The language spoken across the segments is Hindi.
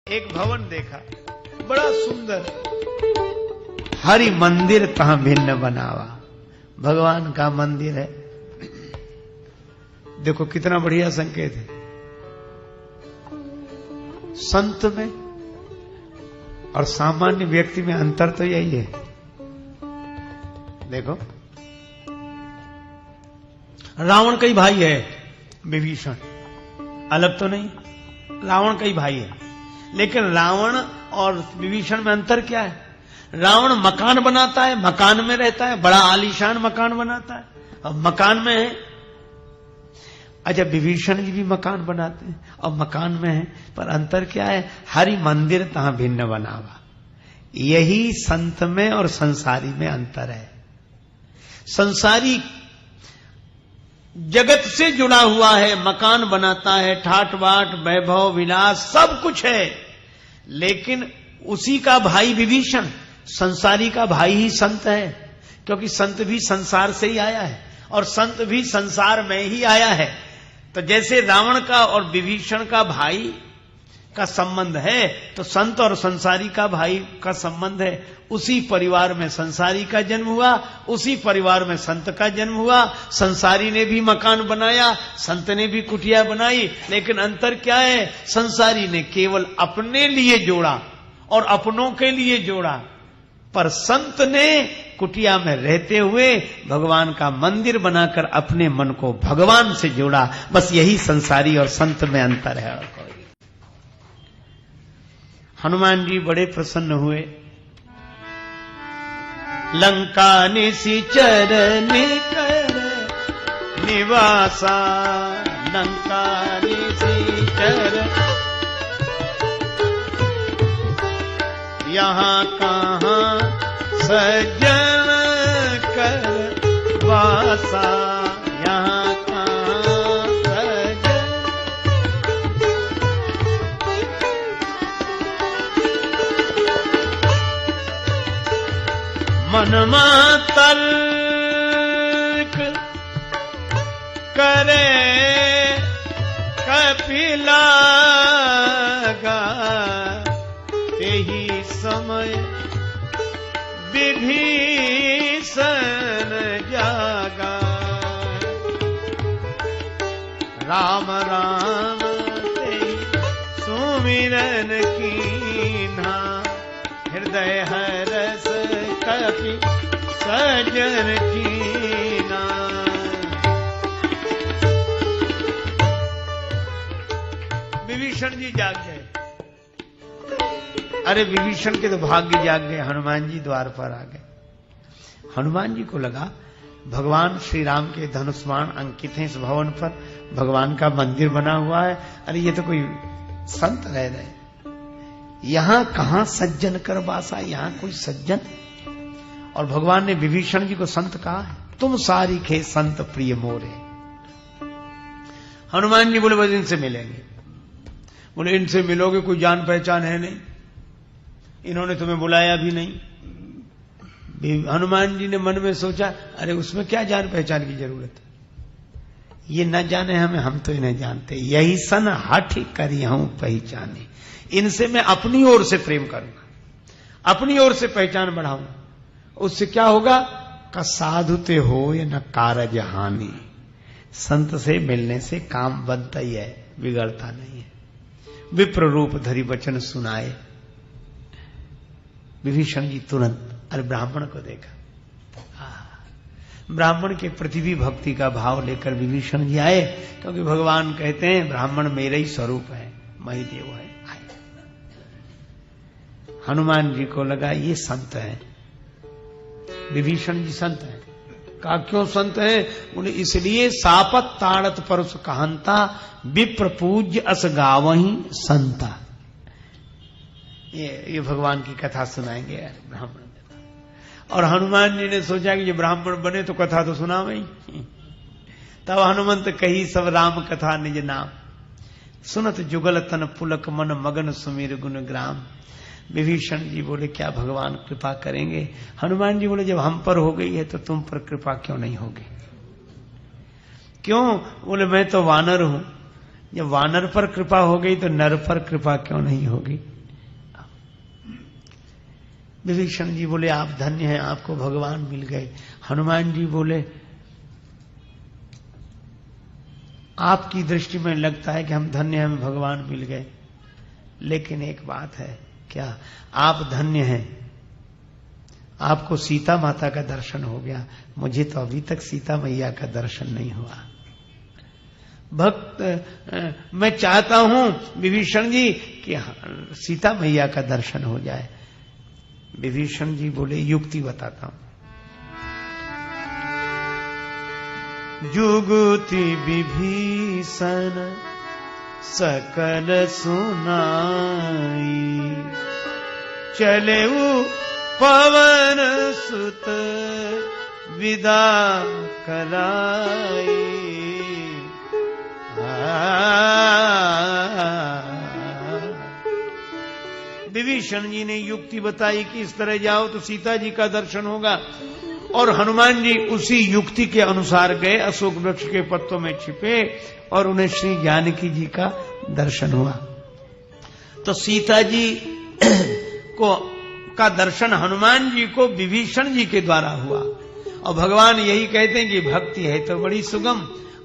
एक भवन देखा बड़ा सुंदर, हरि मंदिर तहां भिन्न बनावा, भगवान का मंदिर है। देखो कितना बढ़िया संकेत है। संत में और सामान्य व्यक्ति में अंतर तो यही है। देखो रावण का ही भाई है विभीषण, अलग तो नहीं, रावण का ही भाई है। लेकिन रावण और विभीषण में अंतर क्या है? रावण मकान बनाता है, मकान में रहता है, बड़ा आलीशान मकान बनाता है और मकान में है। अच्छा, विभीषण जी भी मकान बनाते हैं और मकान में है, पर अंतर क्या है? हरि मंदिर तहां भिन्न बनावा। यही संत में और संसारी में अंतर है। संसारी जगत से जुड़ा हुआ है, मकान बनाता है, ठाट बाट वैभव विलास सब कुछ है, लेकिन उसी का भाई विभीषण संसारी का भाई ही संत है, क्योंकि संत भी संसार से ही आया है और संत भी संसार में ही आया है। तो जैसे रावण का और विभीषण का भाई का संबंध है, तो संत और संसारी का भाई का संबंध है। उसी परिवार में संसारी का जन्म हुआ, उसी परिवार में संत का जन्म हुआ। संसारी ने भी मकान बनाया, संत ने भी कुटिया बनाई, लेकिन अंतर क्या है? संसारी ने केवल अपने लिए जोड़ा और अपनों के लिए जोड़ा, पर संत ने कुटिया में रहते हुए भगवान का मंदिर बनाकर अपने मन को भगवान से जोड़ा। बस यही संसारी और संत में अंतर है। और कोई हनुमान जी बड़े प्रसन्न हुए। लंका निशिचर निकर निवासा, लंका निशिचर यहाँ कहाँ सज्जन कर वासा, यहाँ कहाँ सज्जन। मनमा तर्क करे कपिला यही समय विभीषण जागा। राम राम तेहि सुमिरन कीन्हा, हृदय हरस कपि सजन कीन्हा। विभीषण जी जाग गए। अरे विभीषण के तो भाग्य जाग गए, हनुमान जी द्वार पर आ गए। हनुमान जी को लगा भगवान श्री राम के धनुष बाण अंकित हैं इस भवन पर, भगवान का मंदिर बना हुआ है। अरे ये तो कोई संत रह रहे, यहां कहां सज्जन कर बासा, यहां कोई सज्जन। और भगवान ने विभीषण जी को संत कहा है, तुम सारी खे संत प्रिय मोरे। हनुमान जी बोले बस इनसे मिलेंगे। बोले इनसे मिलोगे, कोई जान पहचान है नहीं, इन्होंने तुम्हें बुलाया भी नहीं। हनुमान जी ने मन में सोचा, अरे उसमें क्या जान पहचान की जरूरत है, ये न जाने हमें, हम तो इन्हें जानते। यही सन हठ करी हूं पहचाने, इनसे मैं अपनी ओर से प्रेम करूंगा, अपनी ओर से पहचान बढ़ाऊंगा। उससे क्या होगा? का साधुते हो या न कारज हानि। संत से मिलने से काम बनता ही है, बिगड़ता नहीं है। विप्र रूप धरि वचन सुनाए। विभीषण जी तुरंत अरे ब्राह्मण को देखा, ब्राह्मण के प्रति भी भक्ति का भाव लेकर विभीषण जी आए, क्योंकि भगवान कहते हैं ब्राह्मण मेरे ही स्वरूप है, मही देव है। आए हनुमान जी को लगा ये संत है, विभीषण जी संत है। कहा क्यों संत है? बोले इसलिए सापत ताड़त परस कहंता, विप्र पूज्य अस गावहीं संता। ये भगवान की कथा सुनाएंगे ब्राह्मण। और हनुमान जी ने सोचा कि ये ब्राह्मण बने तो कथा तो सुनावे ही। तब हनुमंत कही सब राम कथा निज नाम, सुनत जुगल तन पुलक मन मगन सुमीर गुण ग्राम। विभीषण जी बोले क्या भगवान कृपा करेंगे? हनुमान जी बोले जब हम पर हो गई है तो तुम पर कृपा क्यों नहीं होगी? क्यों? बोले मैं तो वानर हूं, जब वानर पर कृपा हो गई तो नर पर कृपा क्यों नहीं होगी? विभीषण जी बोले आप धन्य हैं, आपको भगवान मिल गए। हनुमान जी बोले आपकी दृष्टि में लगता है कि हम धन्य हैं, हमें भगवान मिल गए, लेकिन एक बात है, क्या आप धन्य हैं, आपको सीता माता का दर्शन हो गया, मुझे तो अभी तक सीता मैया का दर्शन नहीं हुआ। भक्त मैं चाहता हूं विभीषण जी कि सीता मैया का दर्शन हो जाए। विभीषण जी बोले युक्ति बताता हूं। जुगुति विभीषण सकल सुनाई, चले पवन सुत विदा कराई। विभीषण जी ने युक्ति बताई कि इस तरह जाओ तो सीता जी का दर्शन होगा, और हनुमान जी उसी युक्ति के अनुसार गए, अशोक वृक्ष के पत्तों में छिपे और उन्हें श्री जानकी जी का दर्शन हुआ। तो सीता जी का दर्शन हनुमान जी को विभीषण जी के द्वारा हुआ। और भगवान यही कहते हैं कि भक्ति है तो बड़ी सुगम,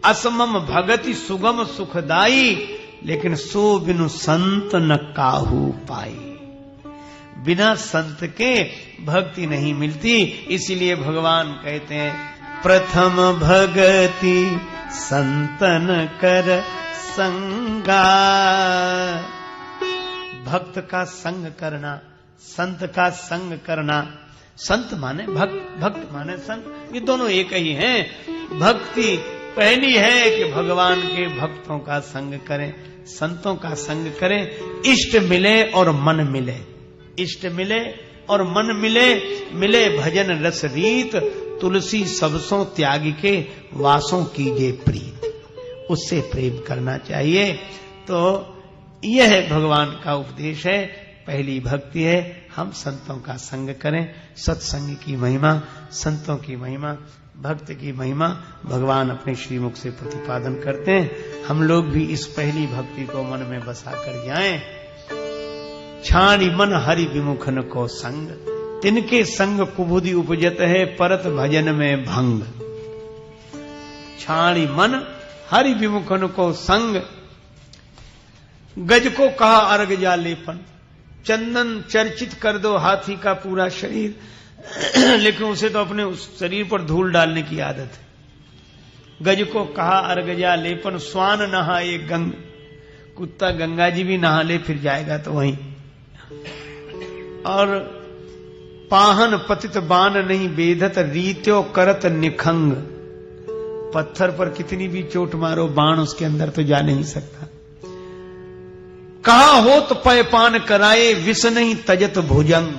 असमम भगति सुगम सुखदाई, लेकिन सो बिनु संत न काहू पाई। बिना संत के भक्ति नहीं मिलती, इसीलिए भगवान कहते हैं प्रथम भगति संतन कर संगा। भक्त का संग करना, संत का संग करना। संत माने भक्त, भक्त माने संत, ये दोनों एक ही हैं। भक्ति पहली है कि भगवान के भक्तों का संग करें, संतों का संग करें, इष्ट मिले और मन मिले, इष्ट मिले और मन मिले, मिले भजन रस रीत, तुलसी सबसों त्याग के वासों कीजे प्रीत। उससे प्रेम करना चाहिए। तो यह भगवान का उपदेश है। पहली भक्ति है हम संतों का संग करें। सत्संग की महिमा, संतों की महिमा, भक्त की महिमा भगवान अपने श्रीमुख से प्रतिपादन करते हैं। हम लोग भी इस पहली भक्ति को मन में बसा कर जाएं। छाणी मन हरि विमुखन को संग, तिनके संग कुबुद्धि उपजत है, परत भजन में भंग। छाणी मन हरि विमुखन को संग, गज को कहा अर्घ जा लेपन। चंदन चर्चित कर दो हाथी का पूरा शरीर, लेकिन उसे तो अपने उस शरीर पर धूल डालने की आदत है। गज को कहा अर्घ जा लेपन, स्वान नहाए गंग। कुत्ता गंगा जी भी नहा ले फिर जाएगा तो वहीं। और पाहन पतित बान नहीं बेधत, रीत्यो करत निखंग। पत्थर पर कितनी भी चोट मारो, बाण उसके अंदर तो जा नहीं सकता। कहा हो तो पय पान कराए, विष नहीं तजत भुजंग।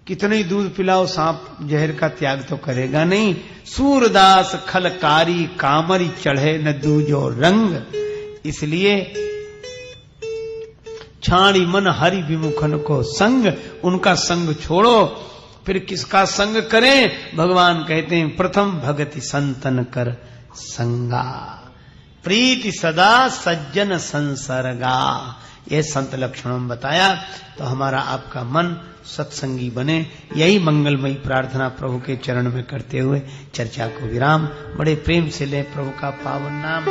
कितने दूध पिलाओ, सांप जहर का त्याग तो करेगा नहीं। सूरदास खलकारी, कामरी चढ़े न दूजो रंग। इसलिए छाणी मन हरि विमुखन को संग, उनका संग छोड़ो, फिर किसका संग करें? भगवान कहते हैं प्रथम भगति संतन कर संगा, प्रीति सदा सज्जन संसर्गा। यह संत लक्षणों बताया। तो हमारा आपका मन सत्संगी बने, यही मंगलमयी प्रार्थना प्रभु के चरण में करते हुए चर्चा को विराम। बड़े प्रेम से ले प्रभु का पावन नाम।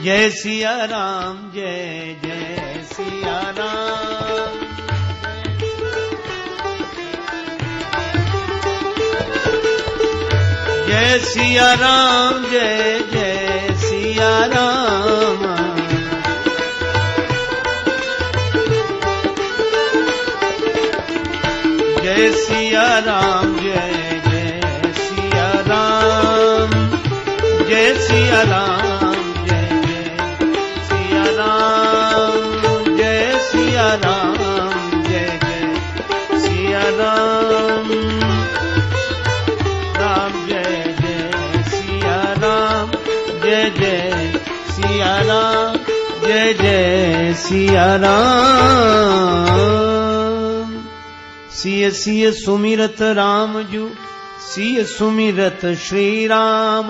जय सिया राम, जय जय सिया राम। जय सिया राम, जय जय सिया राम। जय सिया राम, जय जय सिया राम। जय सिया राम, जय जय सिया राम। जय सिया राम, जय जय सिया राम। राम जय जय सिया राम, जय जय सिया राम। जय जय सिया राम। सिय सिय सुमिरत राम जू, सिय सुमिरत श्री राम।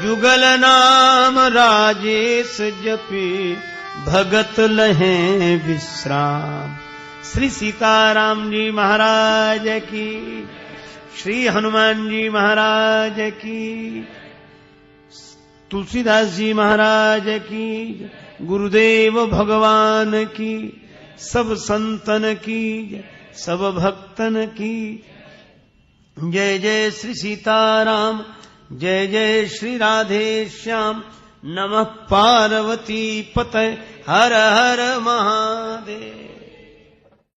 जुगल नाम राजेश जपी, भगत लहें विश्राम। श्री सीताराम जी महाराज की, श्री हनुमान जी महाराज की, तुलसीदास जी महाराज की, गुरुदेव भगवान की, सब संतन की, सब भक्तन की। जय जय श्री सीताराम, जय जय श्री राधे श्याम। नमः पार्वती पतये, हर हर महादेव।